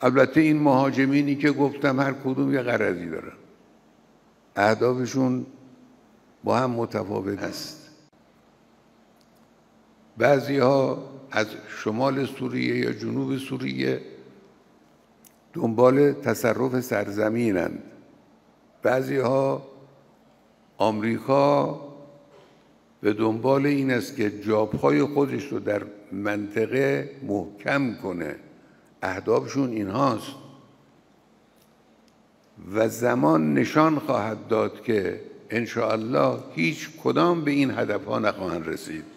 البته این مهاجمینی که گفتم هر کدوم یه غرضی دارن، اهدافشون با هم متفاوت هست. بعضی ها از شمال سوریه یا جنوب سوریه دنبال تصرف سرزمینند، بعضی ها آمریکا به دنبال این است که جابهای خودش رو در منطقه محکم کنه، اهدافشون اینهاست و زمان نشان خواهد داد که انشاءالله هیچ کدام به این هدفها نخواهند رسید.